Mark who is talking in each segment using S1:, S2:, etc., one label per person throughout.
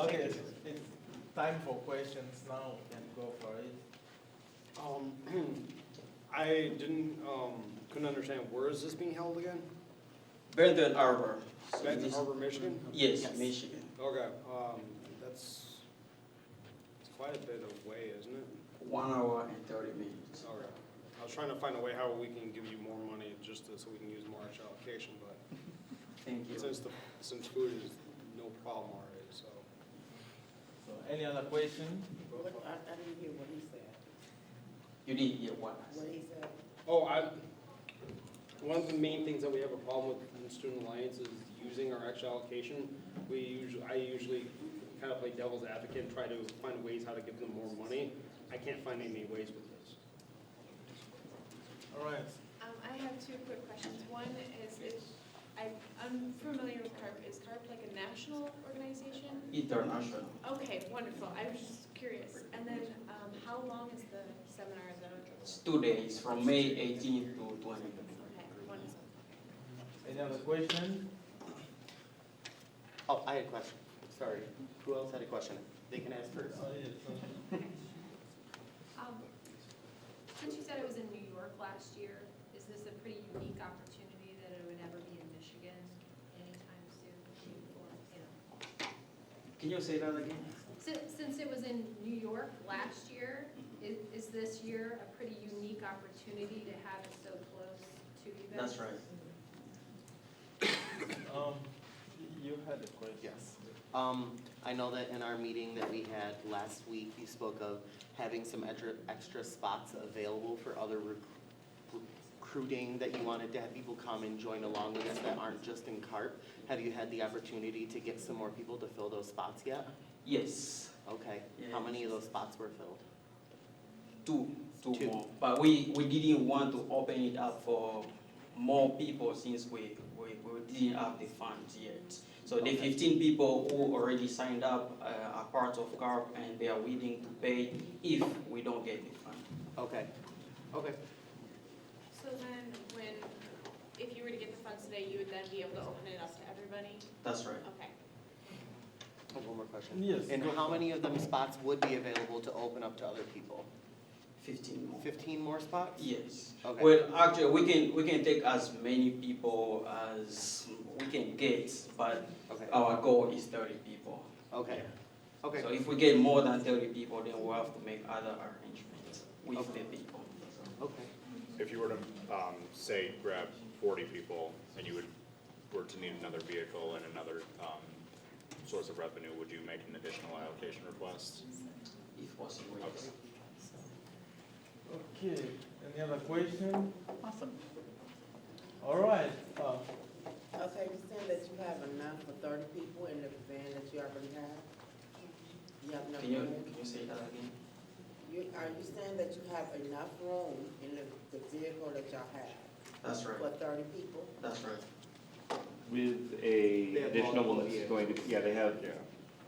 S1: Okay, it's time for questions now. We can go for it.
S2: I couldn't understand, where is this being held again?
S3: Benton Arbor.
S2: Benton Harbor, Michigan?
S3: Yes, Michigan.
S2: Okay, that's, it's quite a bit of way, isn't it?
S3: 1 hour and 30 minutes.
S2: Okay. I was trying to find a way how we can give you more money just so we can use more extra allocation, but
S3: Thank you.
S2: since food is no problem already, so.
S1: So any other question?
S4: I didn't hear what he said.
S3: You did hear what I
S4: What
S3: said.
S4: he said.
S2: Oh, one of the main things that we have a problem with in Student Alliance is using our extra allocation. I usually kind of play devil's advocate and try to find ways how to give them more money. I can't find any ways with this.
S1: All right.
S5: I have two quick questions. One is, I'm unfamiliar with CARP. Is CARP like a national organization?
S3: International.
S5: Okay, wonderful. I was just curious. And then, how long is the seminar though?
S3: It's 2 days, from May 18th to 20th.
S5: Okay, wonderful.
S1: Any other question?
S6: Oh, I had a question. Sorry. Who else had a question? They can ask first.
S1: Oh, yes.
S7: Since you said it was in New York last year, is this a pretty unique opportunity that it would ever be in Michigan anytime soon? Or, you know?
S3: Can you say that again?
S7: Since it was in New York last year, is this year a pretty unique opportunity to have it so close to you guys?
S3: That's right.
S1: You had a question.
S6: Yes. I know that in our meeting that we had last week, you spoke of having some extra spots available for other recruiting, that you wanted to have people come and join along with us that aren't just in CARP. Have you had the opportunity to get some more people to fill those spots yet?
S3: Yes.
S6: Okay.
S3: Yeah.
S6: How many of those spots were filled?
S3: Two
S6: Two.
S3: more. But we didn't want to open it up for more people since we didn't have the funds yet. So the 15 people who already signed up are part of CARP, and they are willing to pay if we don't get the fund.
S6: Okay. Okay.
S5: So then, if you were to get the funds today, you would then be able to open it up to everybody?
S3: That's right.
S5: Okay.
S6: I have one more question.
S1: Yes.
S6: And how many of them spots would be available to open up to other people?
S3: 15 more.
S6: 15 more spots?
S3: Yes.
S6: Okay.
S3: Well, actually, we can take as many people as we can get, but
S6: Okay.
S3: our goal is 30 people.
S6: Okay. Okay.
S3: So if we get more than 30 people, then we'll have to make other arrangements with
S6: Okay.
S3: the people.
S6: Okay.
S8: If you were to, say, grab 40 people and you were to need another vehicle and another source of revenue, would you make an additional allocation request?
S3: If possible, yes.
S1: Okay. Any other question?
S4: Awesome.
S1: All right.
S4: Okay, you saying that you have enough for 30 people in the van that you already have? You have enough
S3: Can
S4: room?
S3: you say that again?
S4: Are you saying that you have enough room in the vehicle that y'all have
S3: That's right.
S4: for 30 people?
S3: That's right.
S9: With
S6: They
S9: a
S6: have
S9: additional one
S6: multiple
S9: that's going to, yeah, they have
S8: Yeah.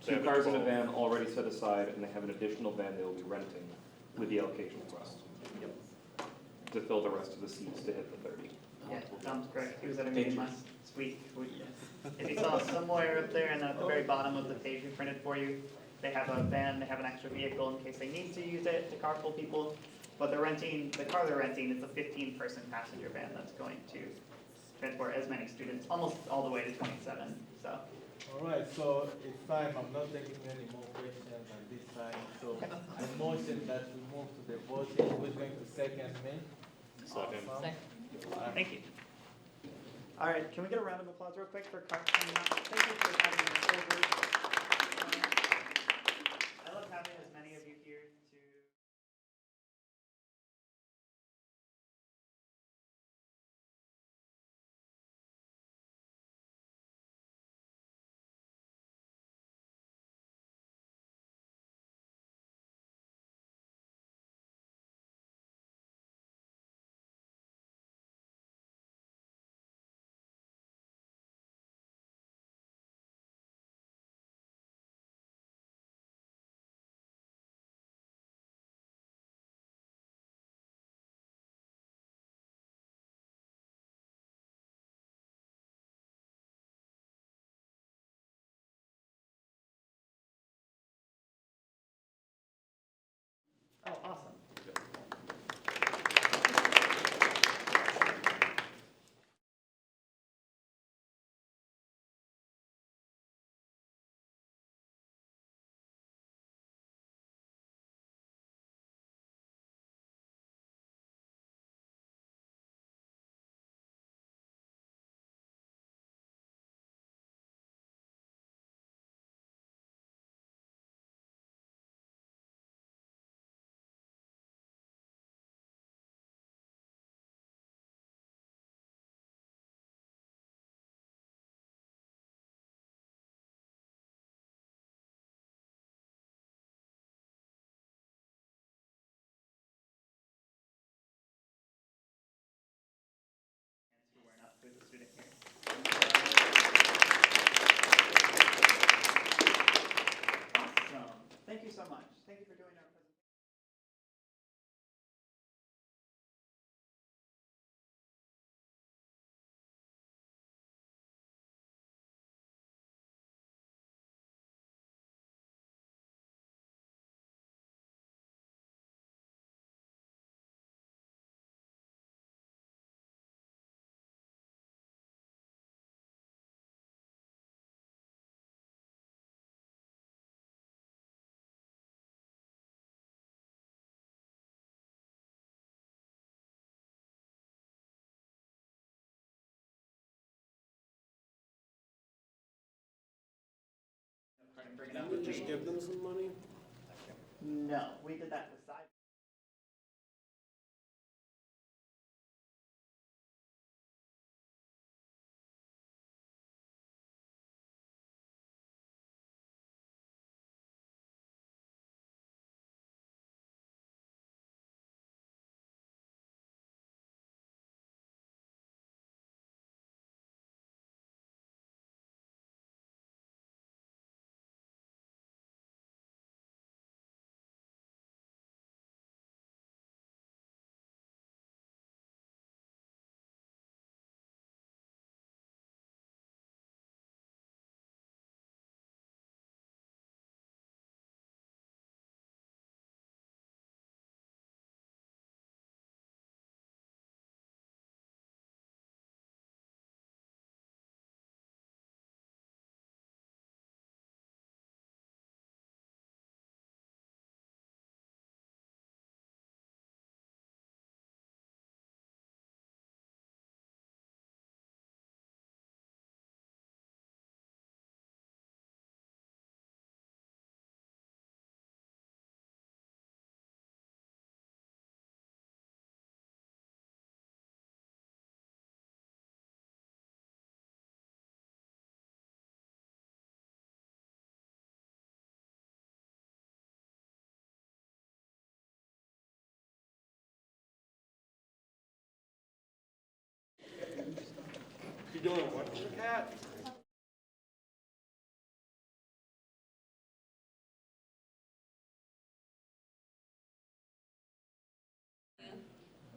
S9: two cars in a van already set aside, and they have an additional van they will be renting with the allocation request. To fill the rest of the seats to hit the 30.
S10: Yeah, Tom's correct. He was at a
S3: Thank
S10: meeting
S3: you.
S10: last week. If you saw somewhere up there, and then at the very bottom of the page we printed for you, they have a van, they have an extra vehicle in case they need to use it to carpool people. But the car they're renting is a 15-person passenger van that's going to transport as many students, almost all the way to 27. So,
S1: All right. So it's time. I'm not taking any more questions at this time. So I motion that we move to the voting. Who's going to second me?
S8: Second.
S1: Awesome. All right.
S10: thank you. All right, can we get a round of applause real quick for CARP coming out? Thank you for having us over. I love having as many of you here. so much. Thank you for doing our presentation. And bring it up with
S2: Just
S10: me.
S2: give them some money?
S10: No, we did that with side.
S2: You doing what to the cat?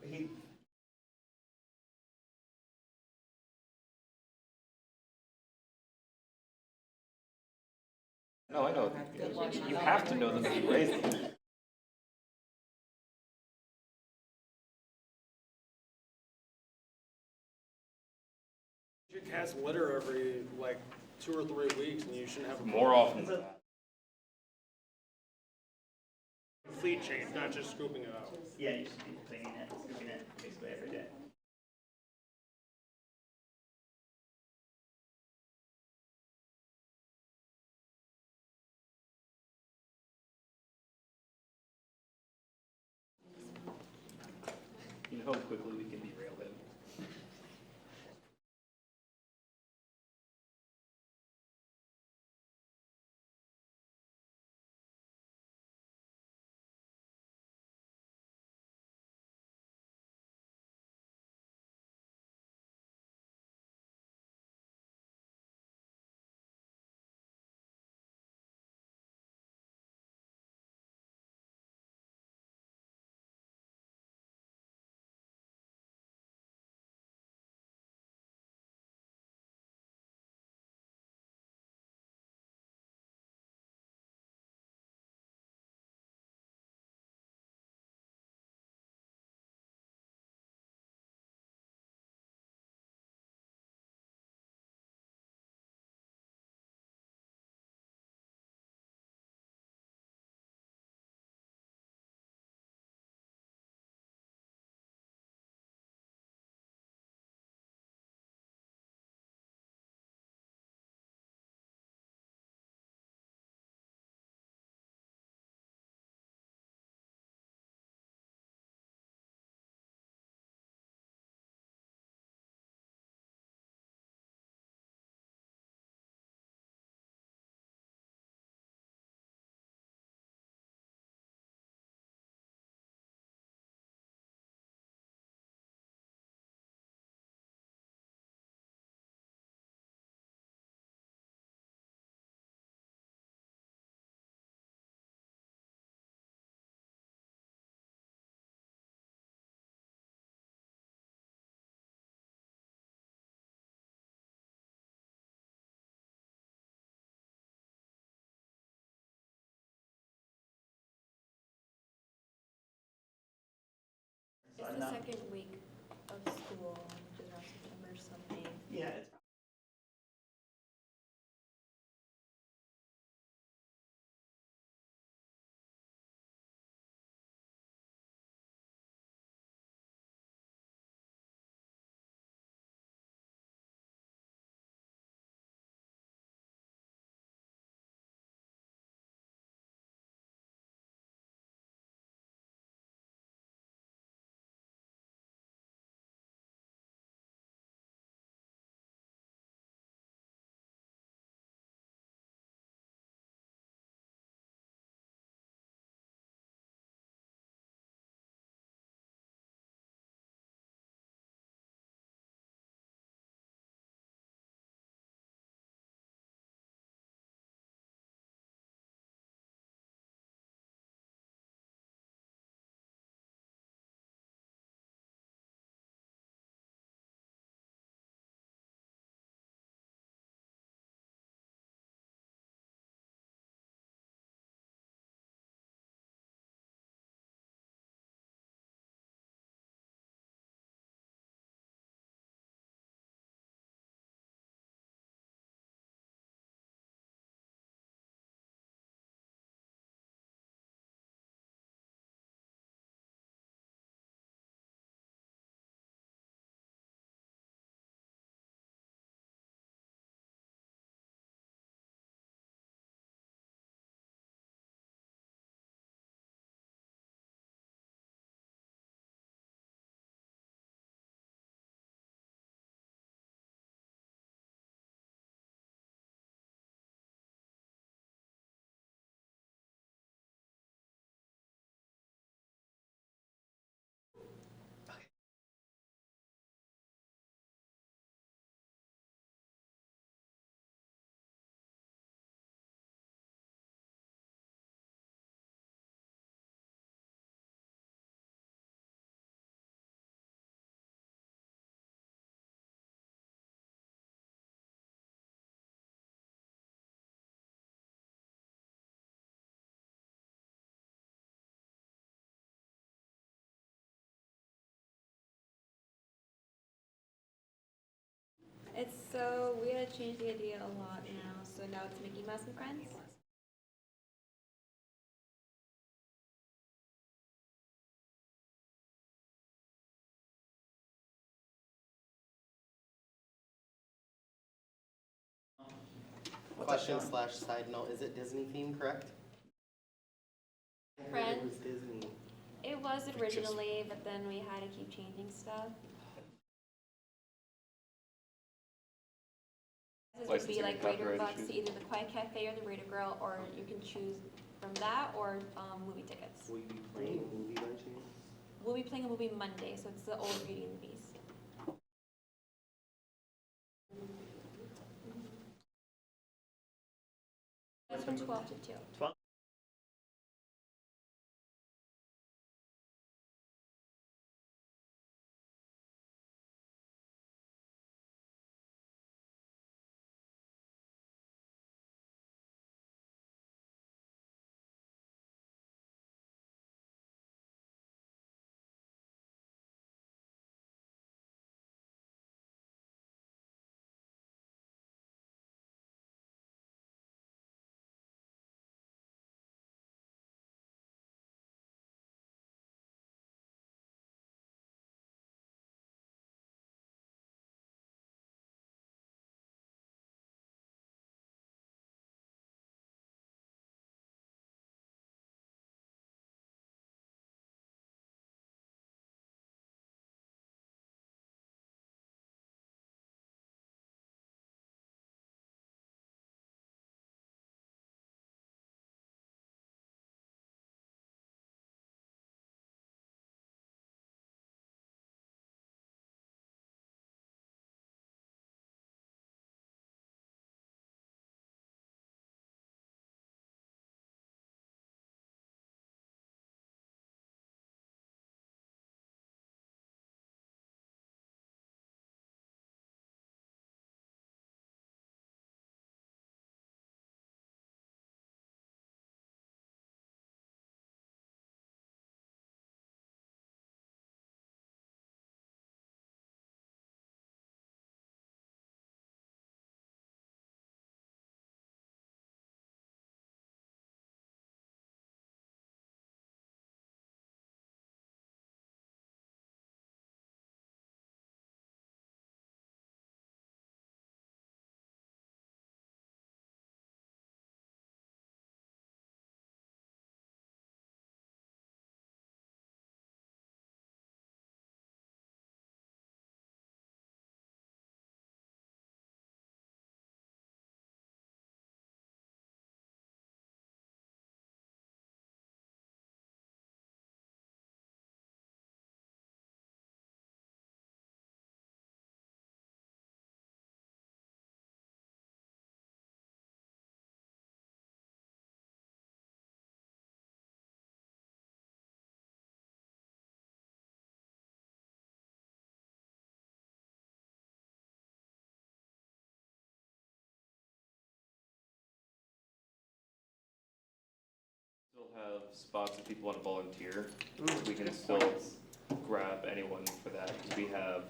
S10: He,
S9: No, I know. You have to know them if you raise them.
S2: Your cat's litter every, like, 2 or 3 weeks, and you shouldn't have a
S9: More often than that.
S2: fleet change, not just scooping it out.
S10: yeah, you should be cleaning it, scooping it basically every day.
S9: You know how quickly we can derail him.
S10: So
S11: It's
S10: no.
S11: the second week of school, which is around September something.
S10: Yeah, it's
S11: It's so, we had to change the idea a lot now, so now it's Mickey Mouse and Friends.
S6: Question slash side note, is it Disney themed, correct? I heard it
S11: Friends.
S6: was Disney.
S11: It was originally, but then we had to keep changing stuff. This would be
S9: Licensing
S11: like
S9: and
S11: Raider
S9: copyright
S11: Bucks,
S9: issues.
S11: either the Quiet Cafe or the Raider Girl, or you can choose from that or movie tickets.
S6: Will you be playing a movie by chance?
S11: We'll be playing a movie Monday, so it's the old Beauty and the Beast. That's from 12 to 2.
S10: 12.
S9: have spots if people want to volunteer. We can still grab anyone for that, because we have,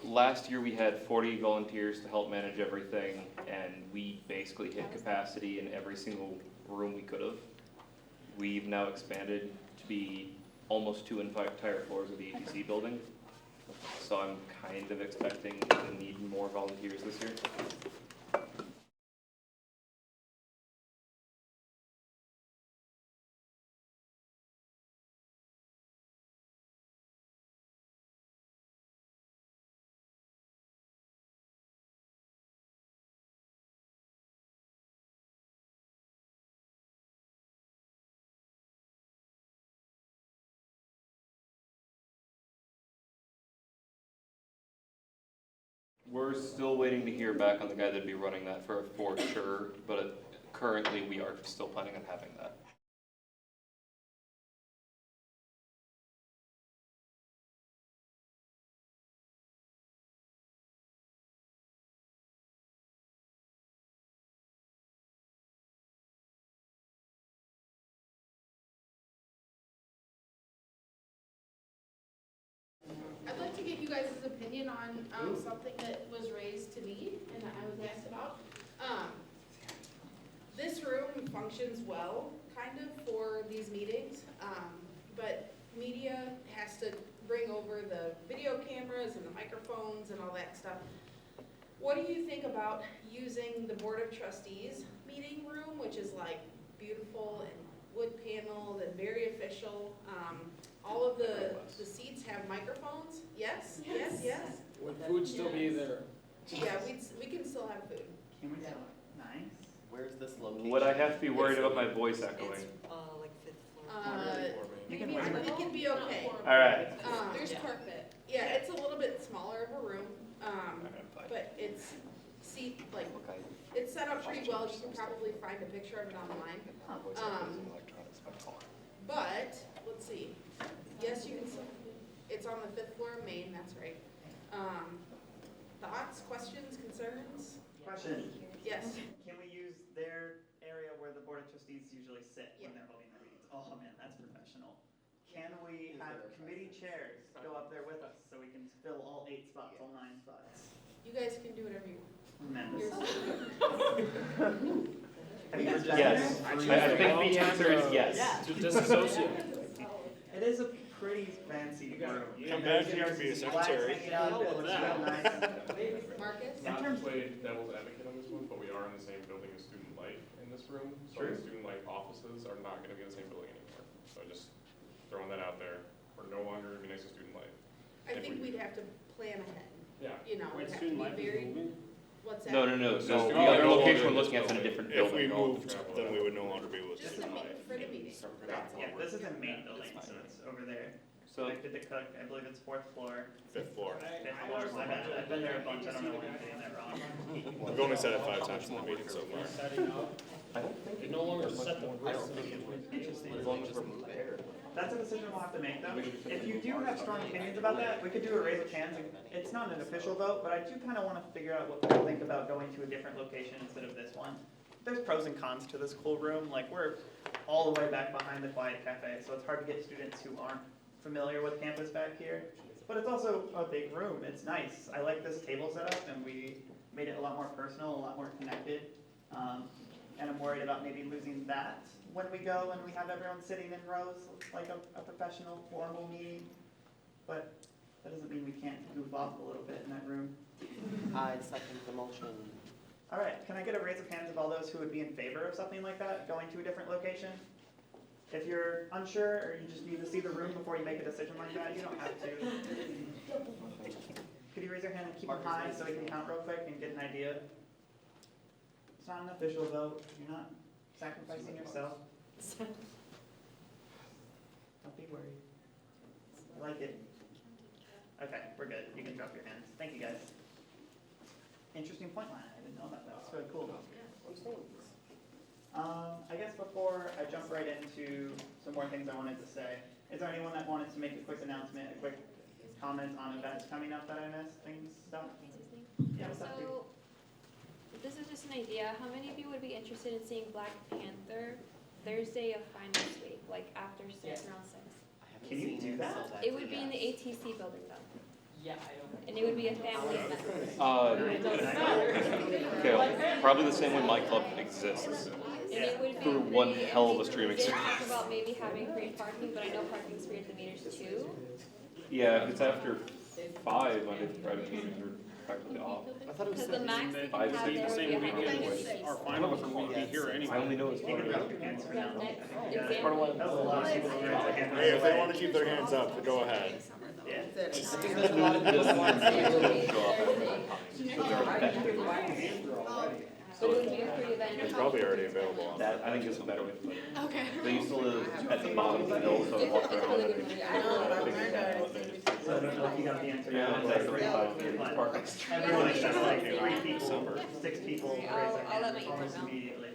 S9: last year we had 40 volunteers to help manage everything, and we basically hit capacity in every single room we could have. We've now expanded to be almost 2 entire floors of the ATC building. So I'm kind of expecting to need more volunteers this year. We're still waiting to hear back on the guy that'd be running that for sure, but currently we are still planning on having that.
S12: I'd like to get you guys' opinion on something that was raised to me and that I was asked about. This room functions well, kind of, for these meetings, but media has to bring over the video cameras and the microphones and all that stuff. What do you think about using the Board of Trustees meeting room, which is like beautiful and wood paneled and very official? All of the seats have microphones. Yes, yes, yes.
S2: Would food still be there?
S12: Yeah, we can still have food.
S10: Can we tell? Nice.
S6: Where's this location?
S9: Would I have to be worried about my voice echoing?
S11: Like 5th floor.
S10: You can
S12: Maybe
S10: whisper.
S12: it can be okay.
S9: Alright.
S12: There's carpet. Yeah, it's a little bit smaller of a room, but it's it's set up pretty well. You can probably find a picture of it online. But let's see. Yes, you can. It's on the 5th floor of Main. That's right. Thoughts, questions, concerns?
S10: Question.
S12: Yes.
S10: Can we use their area where the Board of Trustees usually sit when they're holding their meetings? Oh man, that's professional. Can we have committee chairs go up there with us so we can fill all 8 spots, all 9 spots?
S12: You guys can do whatever you want.
S10: Tremendous.
S12: You're-
S10: Have you guys been
S9: Yes.
S10: there?
S9: I think the answer is yes.
S2: To disassociate.
S10: It is a pretty fancy room.
S8: Come back, you can be a secretary.
S10: It looks real nice.
S12: Marcus?
S10: In terms of
S13: Play devil's advocate on this one, but we are in the same building as Student Life in this room. So
S10: True.
S13: the Student Life offices are not gonna be in the same building anymore. So just throwing that out there. We're no longer gonna be next to Student Life.
S12: I think we'd have to plan ahead.
S13: Yeah.
S12: You know,
S2: Wait,
S12: we'd have to
S2: student
S12: be
S2: life is
S12: very,
S2: moving?
S12: what's that?
S9: No. So
S13: No,
S9: the
S13: we
S9: other
S13: no
S9: location
S13: longer
S9: we're looking at is in a
S13: building.
S9: different
S8: If
S9: building.
S8: we
S9: all
S8: moved,
S9: different.
S8: then we would no longer be with
S12: Just
S8: Student Life.
S12: for the meeting. That's all.
S10: yeah, this is a main building, so it's over there.
S9: So
S10: Connected to Cook, I believe it's 4th floor.
S8: 5th floor.
S10: 5th floor, my bad. I've been there a bunch, I don't know why I'm getting that wrong.
S8: We've only said it 5 times in the meeting so far.
S2: Setting up.
S9: I don't think
S2: It no longer set the
S6: I don't think it would, as long as we're moving.
S10: That's a decision we'll have to make though. If you do have strong opinions about that, we could do a raise of hands. It's not an official vote, but I do kind of want to figure out what people think about going to a different location instead of this one. There's pros and cons to this cool room. Like, we're all the way back behind the Quiet Cafe, so it's hard to get students who aren't familiar with campus back here. But it's also a big room. It's nice. I like this table setup, and we made it a lot more personal, a lot more connected. And I'm worried about maybe losing that when we go and we have everyone sitting in rows like a professional, formal meeting. But that doesn't mean we can't goof off a little bit in that room.
S6: I second the motion.
S10: All right, can I get a raise of hands of all those who would be in favor of something like that, going to a different location? If you're unsure or you just need to see the room before you make a decision like that, you don't have to. Could you raise your hand and keep them high so we can count real quick and get an idea? It's not an official vote. You're not sacrificing yourself. Don't be worried. I like it. Okay, we're good. You can drop your hands. Thank you, guys. Interesting point line. I didn't know about that. It's really cool. I guess before I jump right into some more things I wanted to say, is there anyone that wanted to make a quick announcement, a quick comment on events coming up that I missed, stuff? Yeah, what's up, dude?
S11: So, this is just an idea. How many of you would be interested in seeing Black Panther Thursday of finals week, like after 6, around 6.
S6: I haven't
S10: Can you
S6: seen
S10: do
S6: it,
S10: that?
S6: so that's
S11: It
S6: a
S11: would be in the
S6: yes.
S11: ATC building though,
S10: Yeah, I don't.
S11: and it would be a family event.
S9: Okay, probably the same way my club exists.
S11: And it would be
S9: Through one
S11: free,
S9: hell of
S11: and
S9: a streaming
S11: they did
S9: service.
S11: talk about maybe having free parking, but I know parking's free at the meters too.
S9: Yeah, if it's after 5, Monday through Friday meetings are practically off.
S6: I thought it was
S11: Because the max they can
S9: Five,
S11: have
S9: six,
S11: there would
S9: same
S11: be
S9: weekend
S11: 150
S13: Our
S11: seats.
S13: finals will be here
S9: I
S13: anyway.
S9: only know it's
S10: You can
S9: part
S10: put your hands
S11: The
S10: around.
S11: next
S10: Yeah.
S11: example.
S10: That was a lot of people who raised their hands.
S8: Hey, if they wanna keep their hands up, go ahead.
S10: Yeah.
S6: I think there's a lot of people who want to see it really show up at that time. But they're already
S11: So it would be a free event.
S8: It's probably already available on.
S9: That, I think is a better way to put it.
S5: Okay.
S9: They used to live at the bottom of the hill, so
S11: It's
S9: walk
S11: a
S9: around.
S11: really good movie. I know, but I've learned already.
S10: So I don't know if you got the answer.
S9: Yeah, it's like 35 feet
S10: But
S9: apart.
S10: everyone except like 3 people, 6 people raise their
S11: I'll let
S10: hands
S11: my
S10: almost
S11: email know.
S10: immediately.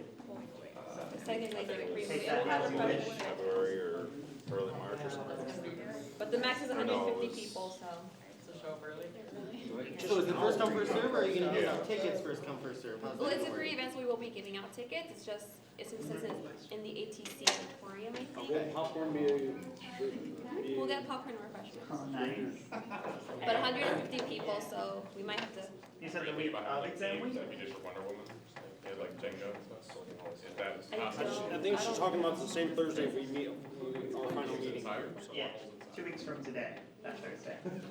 S11: The second they do a free movie.
S10: Take that
S11: It would have
S10: as
S11: a
S10: you
S11: preference.
S10: wish.
S8: February or early March or something.
S11: But the max is
S8: I know,
S11: 150
S8: it was-
S11: people, so.
S6: So is it first come, first serve, or are you gonna give
S8: Yeah.
S6: out tickets first come, first serve? How's
S11: Well,
S6: that
S11: it's a
S6: gonna
S11: free
S6: work?
S11: event, so we will be giving out tickets. It's just, it's in the ATC auditorium, I think.
S6: Okay.
S2: Popcorn
S11: We'll get popcorn and refreshments.
S10: Oh, nice.
S11: But 150 people, so we might have to.
S10: You said the
S13: We
S10: week
S13: about
S10: of
S13: like
S10: exam
S13: games
S10: week?
S13: that we did for Wonder Woman, they had like Jenga and stuff. Is that
S11: I
S13: not?
S11: don't-
S2: I think she's talking about the
S11: don't-
S2: same Thursday we meet, our final meeting.
S10: Yeah, 2 weeks from today, that Thursday.
S11: And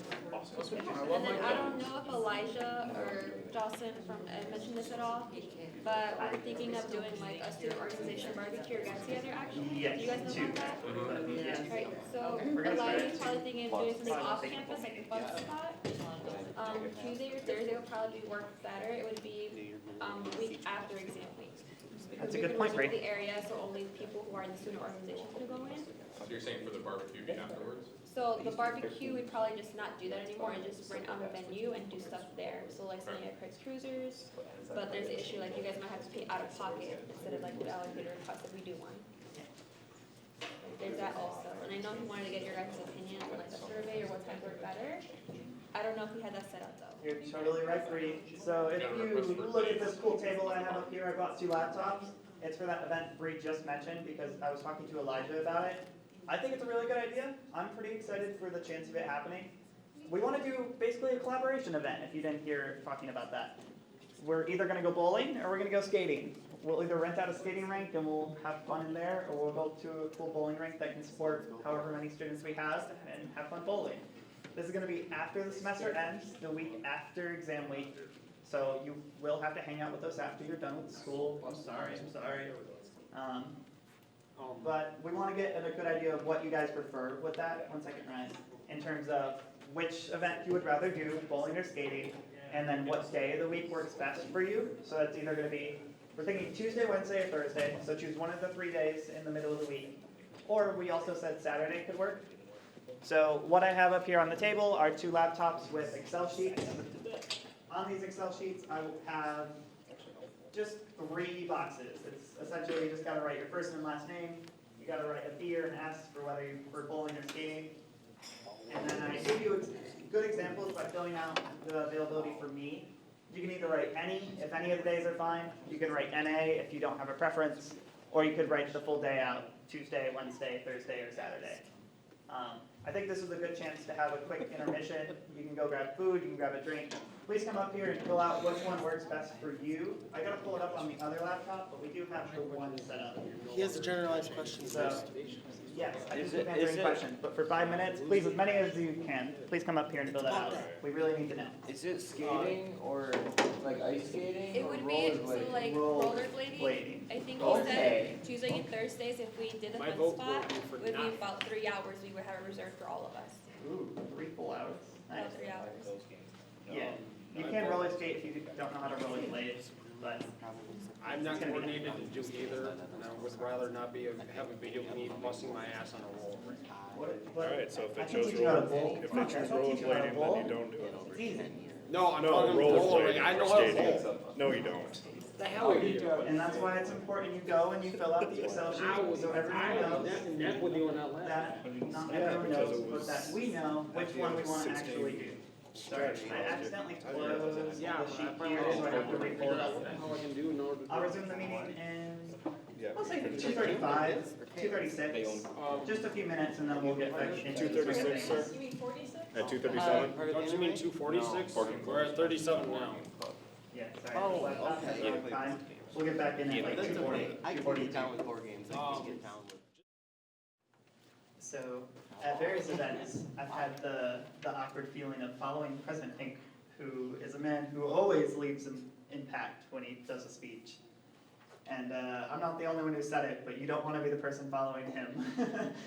S11: then I don't know if Elijah or Dawson from mentioned this at all, but we're thinking of doing like a student organization barbecue or get together actually.
S10: Yes,
S11: Do you guys know
S10: 2.
S11: about that?
S10: But yeah.
S11: Right, so
S10: We're gonna start
S11: Elijah's
S10: at
S11: probably
S10: 2.
S11: thinking of doing something off campus, like a bus spot. Tuesday or Thursday would probably work better, it would be, week after exam week.
S10: That's
S11: Because
S10: a
S11: we're
S10: good
S11: gonna
S10: point,
S11: reserve
S10: Bree.
S11: the area, so only people who are in the student organization can go in.
S13: So you're saying for the barbecue meet afterwards?
S11: So the barbecue, we'd probably just not do that anymore and just rent out a venue and do stuff there. So like something at Craig's Cruisers, but there's the issue, like you guys might have to pay out of pocket instead of like the allocator cost if we do one. There's that also, and I know he wanted to get your guys' opinion on like the survey or what type work better. I don't know if he had that set up though.
S10: You're totally right, Bree. So if you look at this cool table I have up here, I brought 2 laptops. It's for that event Bree just mentioned because I was talking to Elijah about it. I think it's a really good idea. I'm pretty excited for the chance of it happening. We want to do basically a collaboration event, if you didn't hear talking about that. We're either going to go bowling or we're going to go skating. We'll either rent out a skating rink and we'll have fun in there, or we'll go to a cool bowling rink that can support however many students we have and have fun bowling. This is going to be after the semester ends, the week after exam week. So you will have to hang out with us after you're done with school. I'm sorry. But we want to get a good idea of what you guys prefer with that. 1 second, Ryan. In terms of which event you would rather do, bowling or skating, and then what day of the week works best for you. So it's either going to be, we're thinking Tuesday, Wednesday, or Thursday. So choose one of the 3 days in the middle of the week. Or we also said Saturday could work. So what I have up here on the table are 2 laptops with Excel sheets. On these Excel sheets, I will have just 3 boxes. It's essentially you just gotta write your first and last name. You gotta write a B or an S for whether you prefer bowling or skating. And then I give you good examples by filling out the availability for me. You can either write any, if any of the days are fine. You can write NA if you don't have a preference. Or you could write the full day out, Tuesday, Wednesday, Thursday, or Saturday. I think this is a good chance to have a quick intermission. You can go grab food, you can grab a drink. Please come up here and fill out which one works best for you. I gotta pull it up on the other laptop, but we do have the one set up.
S6: He has a generalized question
S10: So,
S6: first.
S10: yes, I can keep answering questions, but for 5 minutes, please, as many as you can, please come up here and fill that out. We really need to know.
S14: Is it skating or like ice skating
S11: It
S14: or
S11: would be, so
S14: rollerblading?
S11: like
S10: Rollerblading.
S11: rollerblading, I think he
S14: Okay.
S11: said Tuesday and Thursdays, if we did the
S2: My
S11: fun
S2: vote
S11: spot,
S2: would be for
S11: it would be
S2: 9.
S11: about 3 hours, we would have it reserved for all of us.
S10: Ooh, 3 full hours. Nice.
S11: About 3 hours.
S10: Yeah, you can roller skate if you don't know how to rollerblade, but
S2: I'm not coordinated to do either, and I would rather not have a video of me busting my ass on a roll.
S8: Alright, so if
S10: I
S8: they
S10: can
S8: chose
S10: teach you how to
S8: roll,
S10: bowl.
S8: if they choose rollerblading, then you don't do it.
S10: It's easy.
S2: No, I'm
S8: No,
S2: talking bowling,
S8: rollerblading
S2: I
S8: or
S2: know how to
S8: skating.
S2: bowl.
S8: No, you don't.
S2: The hell are you doing?
S10: And that's why it's important you go and you fill out the Excel sheet, so everyone knows
S2: That would do that last.
S10: that, not
S8: Yeah,
S10: everyone
S8: because
S10: knows,
S8: it
S10: but
S8: was
S10: that we know which one we want to actually do. Sorry, I accidentally closed
S2: Yeah,
S10: the
S2: but I
S10: sheet
S2: probably
S10: here, so I have to
S2: didn't
S10: refill
S2: figure
S10: it
S2: out
S10: out.
S2: what the hell I can do in order to.
S10: I'll resume the meeting in
S8: Yeah.
S10: I'll say 2:35,
S9: They
S10: 2:36,
S9: own.
S10: just a few minutes and then we'll get back into the
S13: 2:36,
S10: swing of
S13: sir?
S10: things.
S12: You mean 46?
S8: At 2:37?
S2: Don't you mean 2:46?
S9: No.
S2: We're at 37 now.
S10: Yeah, sorry.
S6: Oh,
S10: That's
S6: okay.
S10: not fine. We'll get back in
S9: Yeah,
S10: at like
S6: That's
S10: 2:40,
S6: okay. I can
S10: 2:42.
S6: get down with board games, I can get down with.
S10: So, at various events, I've had the awkward feeling of following President Pink, who is a man who always leaves an impact when he does a speech. And I'm not the only one who said it, but you don't want to be the person following him.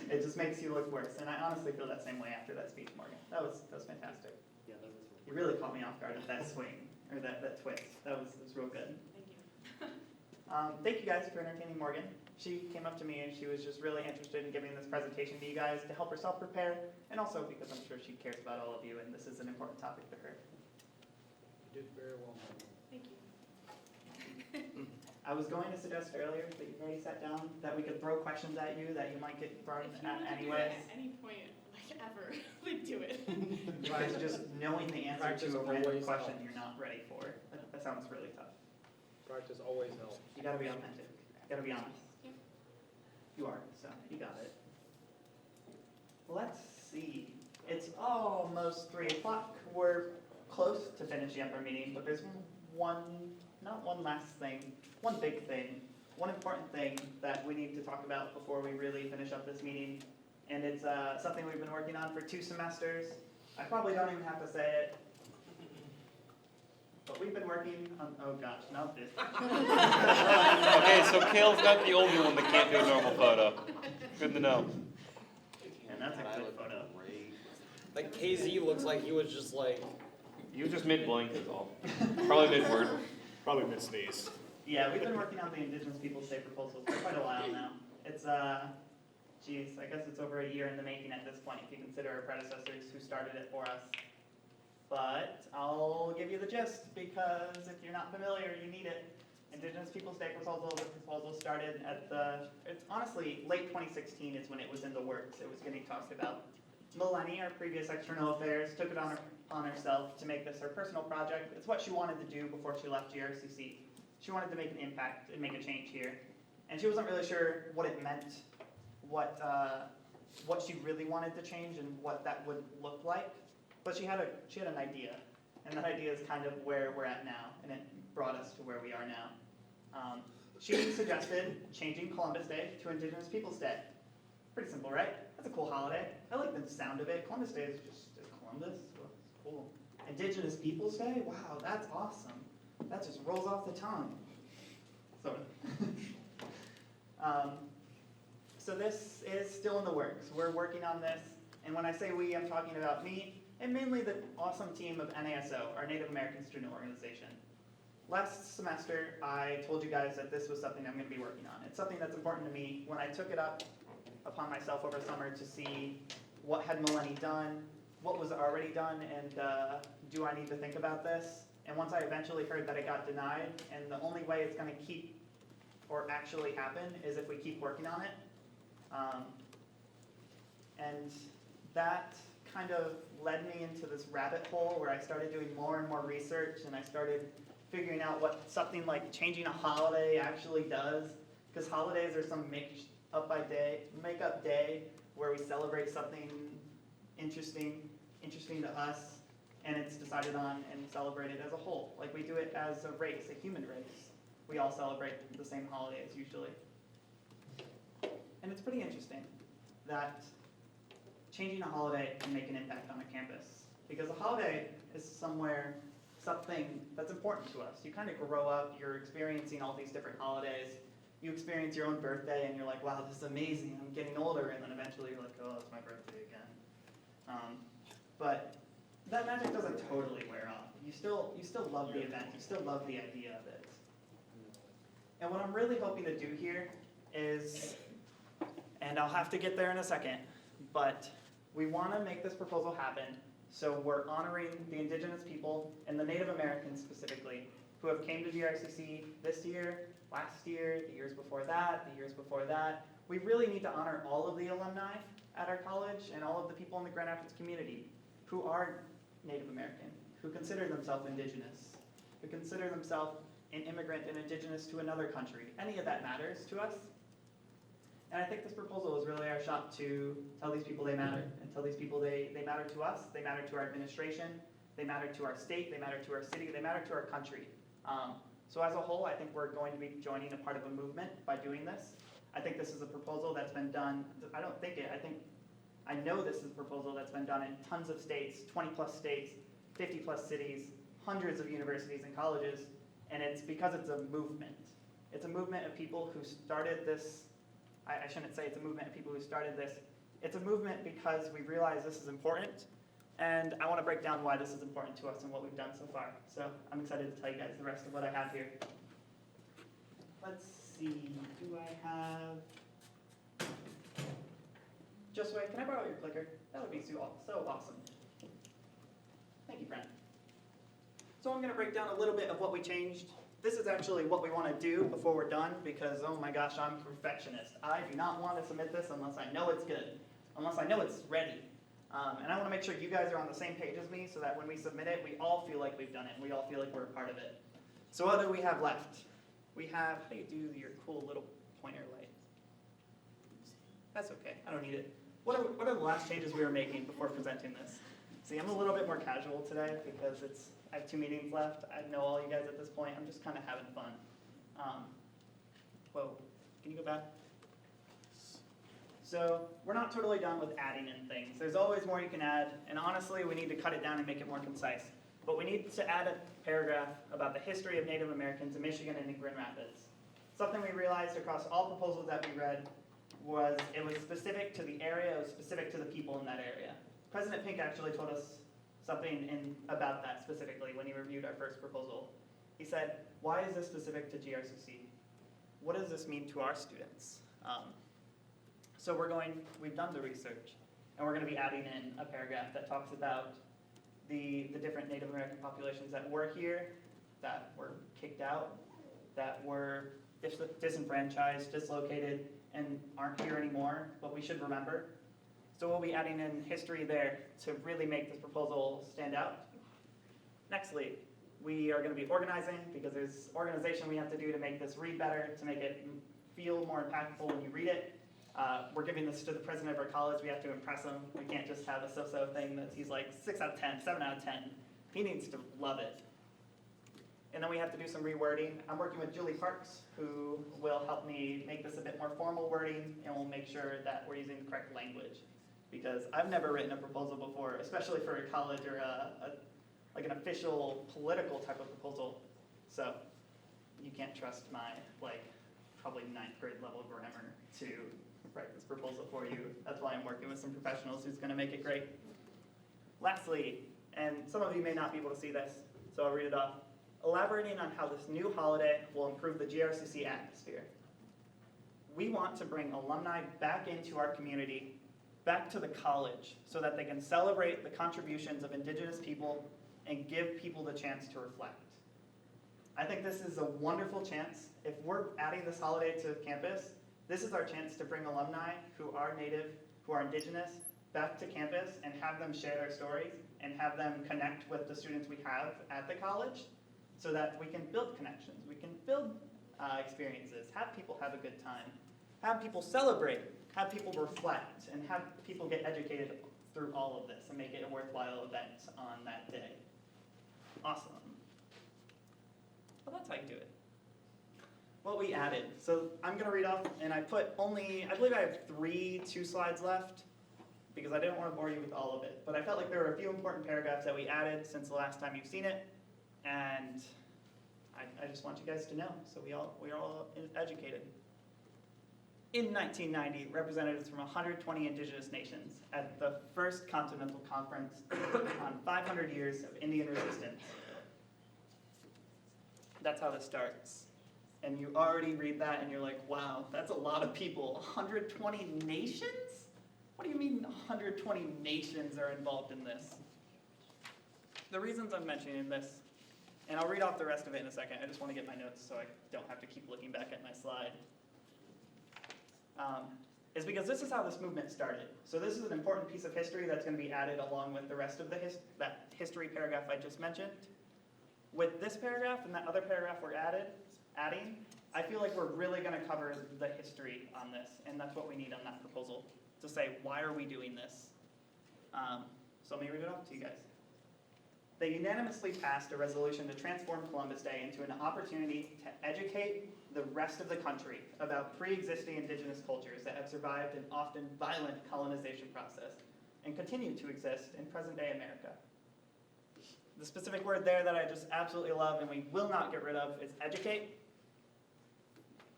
S10: It just makes you look worse. And I honestly feel that same way after that speech, Morgan. That was fantastic.
S2: Yeah, that was.
S10: You really caught me off guard with that swing, or that twist. That was real good.
S5: Thank you.
S10: Thank you guys for entertaining Morgan. She came up to me and she was just really interested in giving this presentation to you guys to help herself prepare, and also because I'm sure she cares about all of you and this is an important topic to her.
S2: You did very well.
S5: Thank you.
S10: I was going to suggest earlier that you've already sat down, that we could throw questions at you that you might get thrown
S5: If you
S10: at
S5: want to do
S10: anyways.
S5: it at any point, like ever, like do it.
S10: But just knowing the answer
S2: Practice
S10: to a random
S2: always
S10: question
S2: helps.
S10: you're not ready for, that sounds really tough.
S2: Practice always helps.
S10: You gotta be authentic, you gotta be honest.
S5: Yep.
S10: You are, so you got it. Let's see, it's almost 3 o'clock. We're close to finishing up our meeting, but there's not one last thing, one big thing, one important thing that we need to talk about before we really finish up this meeting. And it's something we've been working on for 2 semesters. I probably don't even have to say it. But we've been working on, oh gosh, not this.
S9: Okay, so Kale's not the only one that can't do a normal photo. Good to know.
S10: And that's a good photo.
S2: Like KZ looks like he was just like.
S9: He was just mid-blink is all. Probably mid-word.
S8: Probably mid-sneeze.
S10: Yeah, we've been working on the Indigenous Peoples' Day proposal for quite a while now. It's, geez, I guess it's over a year in the making at this point, if you consider our predecessors who started it for us. But I'll give you the gist, because if you're not familiar, you need it. Indigenous Peoples' Day proposal, the proposal started at it's honestly, late 2016 is when it was in the works. It was getting talked about. Melanie, our previous external affairs, took it on herself to make this her personal project. It's what she wanted to do before she left GRCC. She wanted to make an impact and make a change here. And she wasn't really sure what it meant, what she really wanted to change and what that would look like. But she had an idea, and that idea is kind of where we're at now, and it brought us to where we are now. She suggested changing Columbus Day to Indigenous Peoples' Day. Pretty simple, right? That's a cool holiday. I like the sound of it. Columbus Day is just Columbus. Well, it's cool. Indigenous Peoples' Day? Wow, that's awesome. That just rolls off the tongue. Sort of. So this is still in the works. We're working on this, and when I say we, I'm talking about me, and mainly the awesome team of NASO, our Native American Student Organization. Last semester, I told you guys that this was something I'm going to be working on. It's something that's important to me. When I took it up upon myself over summer to see what had Melanie done, what was already done, and do I need to think about this? And once I eventually heard that it got denied, and the only way it's going to keep or actually happen is if we keep working on it. And that kind of led me into this rabbit hole where I started doing more and more research, and I started figuring out what something like changing a holiday actually does, because holidays are some make-up day where we celebrate something interesting to us, and it's decided on and celebrated as a whole. Like we do it as a race, a human race. We all celebrate the same holidays usually. And it's pretty interesting that changing a holiday can make an impact on a campus. Because a holiday is something that's important to us. You kind of grow up, you're experiencing all these different holidays. You experience your own birthday and you're like, wow, this is amazing, I'm getting older. And then eventually you're like, oh, it's my birthday again. But that magic doesn't totally wear off. You still love the event, you still love the idea of it. And what I'm really hoping to do here is, and I'll have to get there in a second, but we want to make this proposal happen so we're honoring the Indigenous people and the Native Americans specifically who have came to GRCC this year, last year, the years before that, the years before that. We really need to honor all of the alumni at our college and all of the people in the Grand Rapids community who are Native American, who consider themselves Indigenous, who consider themselves an immigrant, an indigenous to another country. Any of that matters to us. And I think this proposal is really our shot to tell these people they matter, and tell these people they matter to us, they matter to our administration, they matter to our state, they matter to our city, they matter to our country. So as a whole, I think we're going to be joining a part of a movement by doing this. I think this is a proposal that's been done, I know this is a proposal that's been done in tons of states, 20 plus states, 50 plus cities, hundreds of universities and colleges, and it's because it's a movement. It's a movement of people who started this, I shouldn't say it's a movement of people who started this. It's a movement because we realize this is important, and I want to break down why this is important to us and what we've done so far. So I'm excited to tell you guys the rest of what I have here. Let's see, do I have... Just wait, can I borrow your clicker? That would be so awesome. Thank you, friend. So I'm going to break down a little bit of what we changed. This is actually what we want to do before we're done because, oh my gosh, I'm a perfectionist. I do not want to submit this unless I know it's good, unless I know it's ready. And I want to make sure you guys are on the same page as me so that when we submit it, we all feel like we've done it. We all feel like we're a part of it. So what do we have left? We have, how do you do your cool little pointer light? That's okay, I don't need it. What are the last changes we were making before presenting this? See, I'm a little bit more casual today because I have 2 meetings left. I know all you guys at this point. I'm just kind of having fun. Whoa, can you go back? So we're not totally done with adding in things. There's always more you can add, and honestly, we need to cut it down and make it more concise. But we need to add a paragraph about the history of Native Americans in Michigan and in Grand Rapids. Something we realized across all proposals that we read was it was specific to the area, it was specific to the people in that area. President Pink actually told us something about that specifically when he reviewed our first proposal. He said, why is this specific to GRCC? What does this mean to our students? So we've done the research, and we're going to be adding in a paragraph that talks about the different Native American populations that were here, that were kicked out, that were disenfranchised, dislocated, and aren't here anymore, but we should remember. So we'll be adding in history there to really make this proposal stand out. Nextly, we are going to be organizing because there's organization we have to do to make this read better, to make it feel more impactful when you read it. We're giving this to the president of our college. We have to impress him. We can't just have a so-so thing that he's like 6 out of 10, 7 out of 10. He needs to love it. And then we have to do some rewording. I'm working with Julie Parks, who will help me make this a bit more formal wording, and we'll make sure that we're using the correct language. Because I've never written a proposal before, especially for a college or like an official political type of proposal. So you can't trust my probably 9th grade level grammar to write this proposal for you. That's why I'm working with some professionals who's going to make it great. Lastly, and some of you may not be able to see this, so I'll read it off. Elaborating on how this new holiday will improve the GRCC atmosphere. We want to bring alumni back into our community, back to the college, so that they can celebrate the contributions of Indigenous people and give people the chance to reflect. I think this is a wonderful chance. If we're adding this holiday to campus, this is our chance to bring alumni who are Native, who are Indigenous, back to campus and have them share their stories and have them connect with the students we have at the college so that we can build connections, we can build experiences, have people have a good time, have people celebrate, have people reflect, and have people get educated through all of this and make it a worthwhile event on that day. Awesome. Well, that's how you do it. What we added. So I'm going to read off, and I believe I have 2 slides left because I didn't want to bore you with all of it. But I felt like there were a few important paragraphs that we added since the last time you've seen it, and I just want you guys to know, so we're all educated. In 1990, representatives from 120 indigenous nations at the first Continental Conference on 500 years of Indian resistance. That's how this starts. And you already read that and you're like, wow, that's a lot of people. 120 nations? What do you mean 120 nations are involved in this? The reasons I'm mentioning this, and I'll read off the rest of it in a second. I just want to get my notes so I don't have to keep looking back at my slide. Is because this is how this movement started. So this is an important piece of history that's going to be added along with the rest of that history paragraph I just mentioned. With this paragraph and that other paragraph we're adding, I feel like we're really gonna cover the history on this, and that's what we need on that proposal, to say, why are we doing this? So let me read it off to you guys. They unanimously passed a resolution to transform Columbus Day into an opportunity to educate the rest of the country about pre-existing indigenous cultures that have survived an often violent colonization process and continue to exist in present-day America. The specific word there that I just absolutely love and we will not get rid of is educate,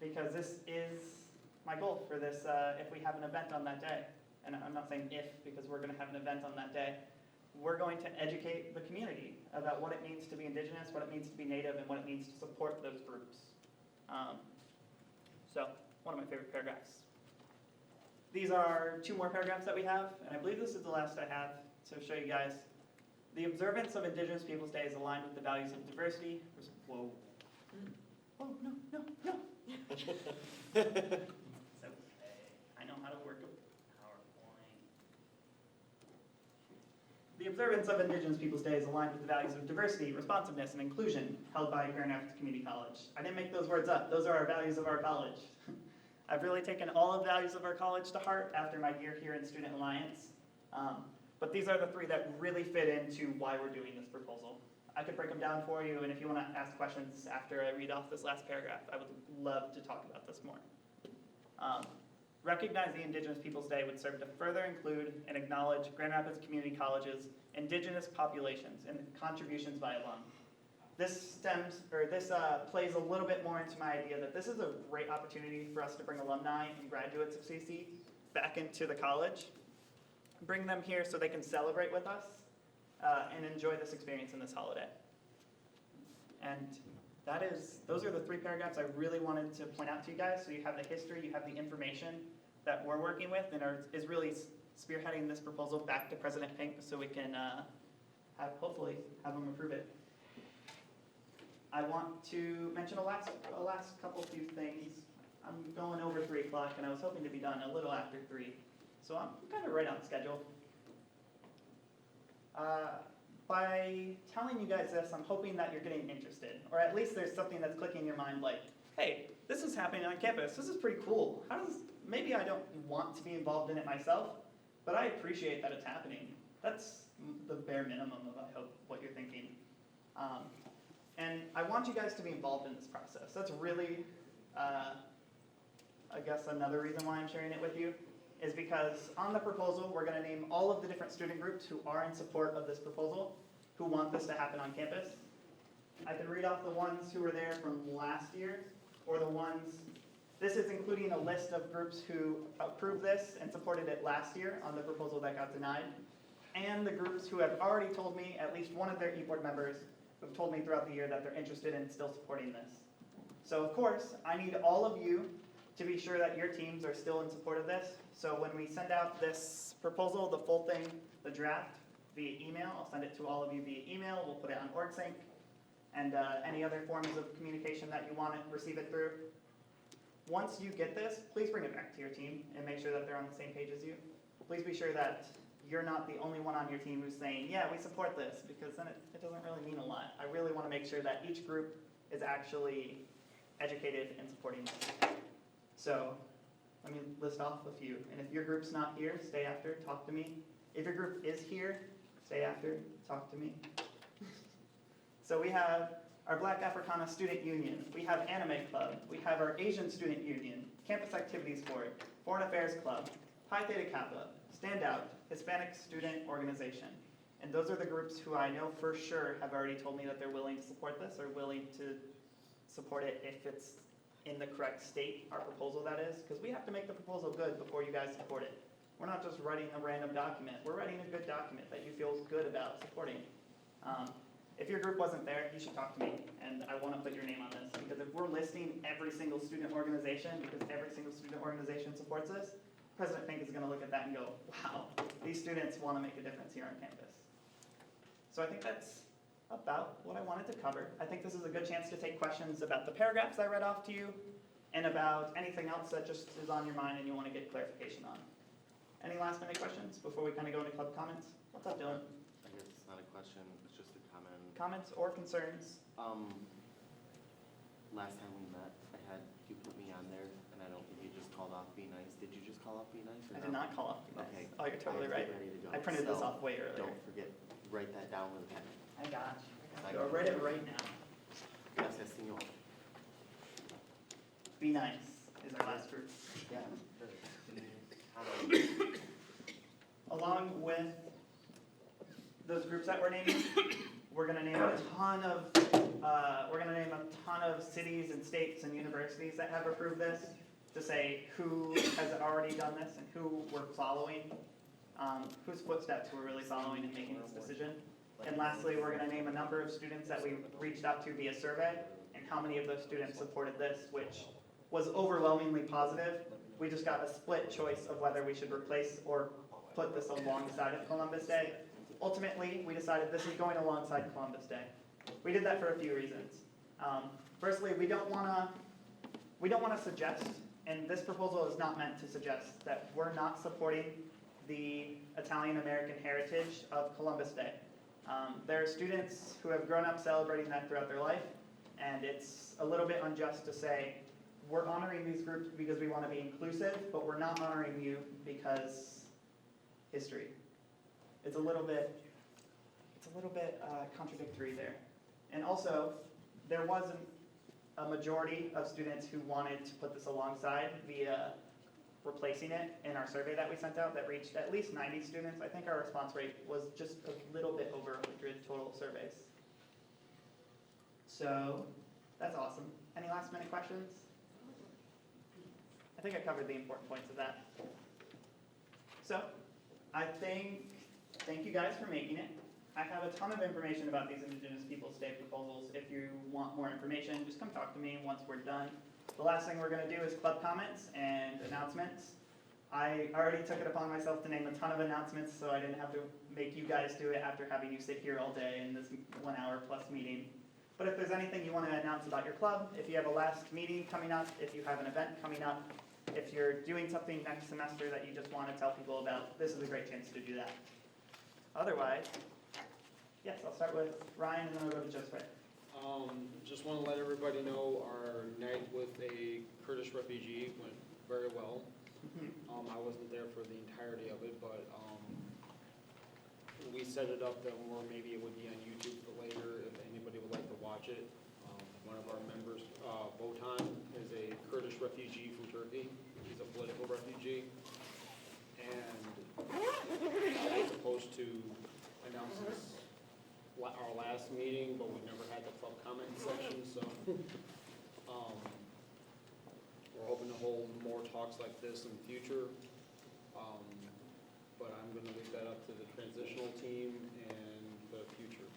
S10: because this is my goal for this, if we have an event on that day. And I'm not saying if, because we're gonna have an event on that day. We're going to educate the community about what it means to be indigenous, what it means to be native, and what it means to support those groups. So, one of my favorite paragraphs. These are 2 more paragraphs that we have, and I believe this is the last I have to show you guys. The observance of Indigenous Peoples' Day is aligned with the values of diversity. Whoa. Oh, no. It's okay. I know how to work a PowerPoint. The observance of Indigenous Peoples' Day is aligned with the values of diversity, responsiveness, and inclusion held by Grand Rapids Community College. I didn't make those words up. Those are our values of our college. I've really taken all of the values of our college to heart after my year here in Student Alliance. But these are the 3 that really fit into why we're doing this proposal. I could break them down for you, and if you want to ask questions after I read off this last paragraph, I would love to talk about this more. Recognizing Indigenous Peoples' Day would serve to further include and acknowledge Grand Rapids Community College's Indigenous populations and contributions by alum. This plays a little bit more into my idea that this is a great opportunity for us to bring alumni and graduates of CC back into the college, bring them here so they can celebrate with us and enjoy this experience in this holiday. And those are the 3 paragraphs I really wanted to point out to you guys, so you have the history, you have the information that we're working with, and is really spearheading this proposal back to President Pink so we can hopefully have him approve it. I want to mention a last couple few things. I'm going over 3 o'clock, and I was hoping to be done a little after 3, so I'm kind of right on schedule. By telling you guys this, I'm hoping that you're getting interested, or at least there's something that's clicking in your mind like, hey, this is happening on campus, this is pretty cool. Maybe I don't want to be involved in it myself, but I appreciate that it's happening. That's the bare minimum of, I hope, what you're thinking. And I want you guys to be involved in this process. That's really, I guess, another reason why I'm sharing it with you, is because on the proposal, we're going to name all of the different student groups who are in support of this proposal, who want this to happen on campus. I can read off the ones who were there from last year, or the ones, this is including a list of groups who approved this and supported it last year on the proposal that got denied, and the groups who have already told me, at least one of their e-board members, who've told me throughout the year that they're interested in still supporting this. So of course, I need all of you to be sure that your teams are still in support of this. So when we send out this proposal, the full thing, the draft, via email, I'll send it to all of you via email, we'll put it on OrgSync, and any other forms of communication that you want to receive it through. Once you get this, please bring it back to your team and make sure that they're on the same page as you. Please be sure that you're not the only one on your team who's saying, yeah, we support this, because then it doesn't really mean a lot. I really want to make sure that each group is actually educated in supporting this. So let me list off a few. And if your group's not here, stay after, talk to me. If your group is here, stay after, talk to me. So we have our Black Africana Student Union, we have Anime Club, we have our Asian Student Union, Campus Activities Board, Foreign Affairs Club, Pi Theta Kappa, Stand Out, Hispanic Student Organization. And those are the groups who I know for sure have already told me that they're willing to support this, or willing to support it if it's in the correct state, our proposal that is, because we have to make the proposal good before you guys support it. We're not just writing a random document, we're writing a good document that you feel good about supporting. If your group wasn't there, you should talk to me, and I want to put your name on this, because if we're listing every single student organization, because every single student organization supports this, President Pink is going to look at that and go, wow, these students want to make a difference here on campus. So I think that's about what I wanted to cover. I think this is a good chance to take questions about the paragraphs I read off to you, and about anything else that just is on your mind and you want to get clarification on. Any last minute questions before we kind of go into club comments? What's up, Dylan?
S6: I guess it's not a question, it's just a comment.
S10: Comments or concerns?
S6: Last time we met, I had you put me on there, and I don't think you just called off Be Nice. Did you just call off Be Nice? Or
S10: I
S6: no?
S10: did not call off Be Nice.
S6: Okay.
S10: Oh, you're totally
S6: I have
S10: right.
S6: to get ready to go.
S10: I printed this
S6: So,
S10: off way earlier.
S6: Don't forget, write that down with a pen.
S10: I got you. I'll write it right now.
S6: Gracias, señor.
S10: Be Nice is our last group.
S6: Yeah.
S10: Along with those groups that we're naming, we're gonna name a ton of cities and states and universities that have approved this to say who has already done this and who we're following, whose footsteps we're really following in making this decision. And lastly, we're gonna name a number of students that we reached out to via survey and how many of those students supported this, which was overwhelmingly positive. We just got a split choice of whether we should replace or put this alongside of Columbus Day. Ultimately, we decided this is going alongside Columbus Day. We did that for a few reasons. Firstly, we don't want to suggest, and this proposal is not meant to suggest, that we're not supporting the Italian-American heritage of Columbus Day. There are students who have grown up celebrating that throughout their life, and it's a little bit unjust to say, we're honoring these groups because we want to be inclusive, but we're not honoring you because history. It's a little bit contradictory there. And also, there wasn't a majority of students who wanted to put this alongside via replacing it in our survey that we sent out that reached at least 90 students. I think our response rate was just a little bit over 100 total surveys. So that's awesome. Any last minute questions? I think I covered the important points of that. So thank you guys for making it. I have a ton of information about these Indigenous Peoples Day proposals. If you want more information, just come talk to me once we're done. The last thing we're going to do is club comments and announcements. I already took it upon myself to name a ton of announcements, so I didn't have to make you guys do it after having you sit here all day in this 1 hour plus meeting. But if there's anything you want to announce about your club, if you have a last meeting coming up, if you have an event coming up, if you're doing something next semester that you just want to tell people about, this is a great chance to do that. Otherwise, yes, I'll start with Ryan and then I'll go to Joseph.
S2: Just want to let everybody know our night with a Kurdish refugee went very well. I wasn't there for the entirety of it, but we set it up that more maybe it would be on YouTube for later if anybody would like to watch it. One of our members, Botan, is a Kurdish refugee from Turkey. He's a political refugee. And I was supposed to announce this our last meeting, but we never had the club comment section, so we're hoping to hold more talks like this in the future. But I'm going to leave that up to the transitional team and the future.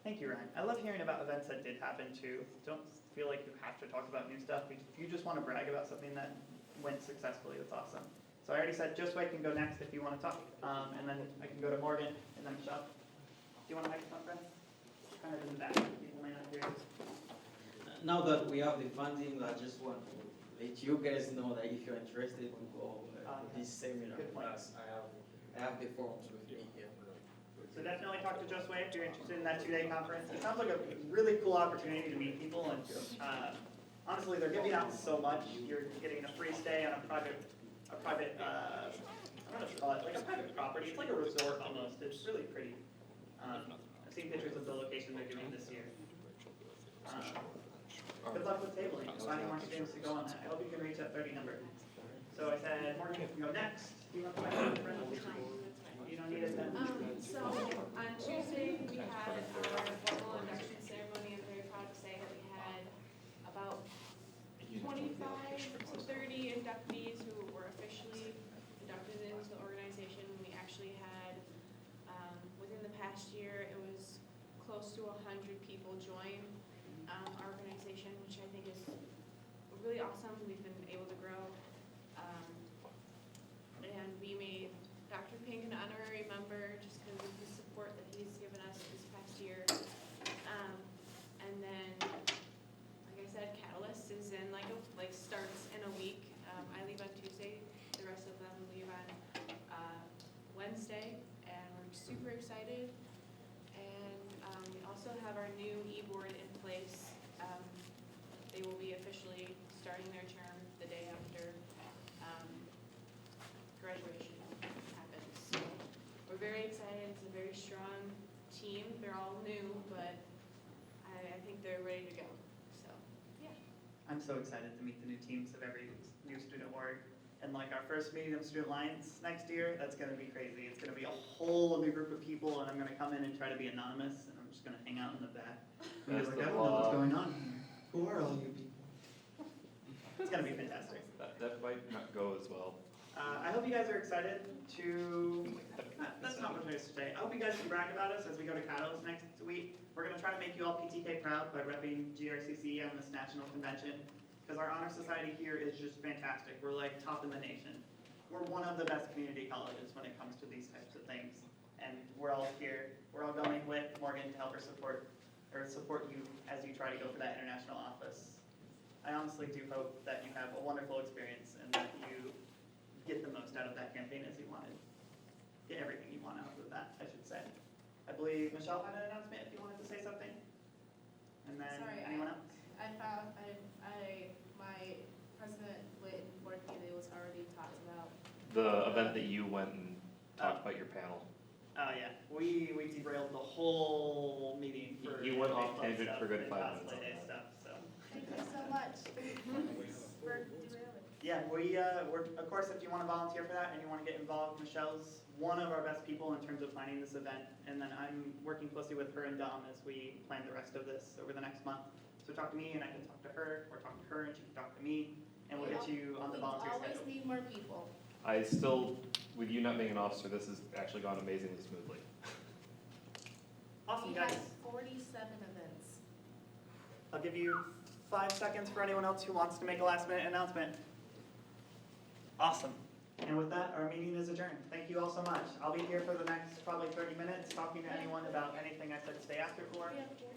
S10: Thank you, Ryan. I love hearing about events that did happen too. Don't feel like you have to talk about new stuff. If you just want to brag about something that went successfully, that's awesome. So I already said Josue can go next if you want to talk, and then I can go to Morgan and then Michelle. Do you want a microphone, friend? Kind of in the back, people may not hear you.
S3: Now that we have the funding, I just want to let you guys know that if you're interested to go to this seminar,
S10: Good point.
S3: I have the forms with me here.
S10: So definitely talk to Josue if you're interested in that 2-day conference. It sounds like a really cool opportunity to meet people, and honestly, they're giving out so much. You're getting a free stay on a private, I don't know what to call it, like a private property. It's like a resort almost. It's really pretty. I've seen pictures of the location they're doing this year. Good luck with tabling, finding more students to go on that. I hope you can reach that 30 number. So I said, Morgan, you can go next. Do you want the microphone? You don't need it then.
S5: So on Tuesday, we had our formal induction ceremony. I'm very proud to say that we had about 25 to 30 inductees who were officially inducted into the organization. We actually had, within the past year, it was close to 100 people join our organization, which I think is really awesome. We've been able to grow. And we made Dr. Pink an honorary member just because of the support that he's given us this past year. And then, like I said, Catalyst is in starts in a week. I leave on Tuesday. The rest of them leave on Wednesday, and we're super excited. And have our new e-board in place. They will be officially starting their term the day after graduation happens. So we're very excited. It's a very strong team. They're all new, but I think they're ready to go. So, yeah.
S10: I'm so excited to meet the new teams of every new student org. And like our first meeting of Student Alliance next year, that's gonna be crazy. It's gonna be a whole new group of people, and I'm gonna come in and try to be anonymous, and I'm just gonna hang out in the back.
S9: That's
S10: Like,
S9: the
S10: I don't know what's
S9: law.
S10: going on here. Who are all you people? It's gonna be fantastic.
S9: That might not go as well.
S10: I hope you guys are excited to, that's not what I was to say. I hope you guys can brag about us as we go to Catalyst next week. We're gonna try to make you all PTK proud by repping GRCC on this national convention, because our honor society here is just fantastic. We're like top in the nation. We're one of the best community colleges when it comes to these types of things. And we're all here, we're all going with Morgan to help her support you as you try to go for that international office. I honestly do hope that you have a wonderful experience and that you get the most out of that campaign as you wanted. Get everything you want out of that, I should say. I believe Michelle had an announcement if you wanted to say something. And then
S12: Sorry,
S10: anyone else?
S12: I found, my President Whit Borkele was already talked about.
S9: The event that you went and talked about your panel.
S10: Oh, yeah, we derailed the whole meeting for.
S9: You went off
S10: club
S9: tangent
S10: stuff
S9: for a good
S10: and
S9: 5
S10: cosplay
S9: minutes.
S10: day stuff, so.
S12: Thank you so much for derailing.
S10: Yeah, we're, of course, if you want to volunteer for that and you want to get involved, Michelle's one of our best people in terms of planning this event. And then I'm working closely with her and Dom as we plan the rest of this over the next month. So talk to me and I can talk to her, or talk to her and she can talk to me, and we'll get you on the volunteer
S12: We
S10: schedule.
S12: always need more people.
S9: I still, with you not being an officer, this has actually gone amazingly smoothly.
S10: Awesome,
S12: We
S10: guys.
S12: had 47 events.
S10: I'll give you 5 seconds for anyone else who wants to make a last minute announcement. Awesome. And with that, our meeting is adjourned. Thank you all so much. I'll be here for the next probably 30 minutes talking to anyone about anything I said stay after for.
S12: We have 40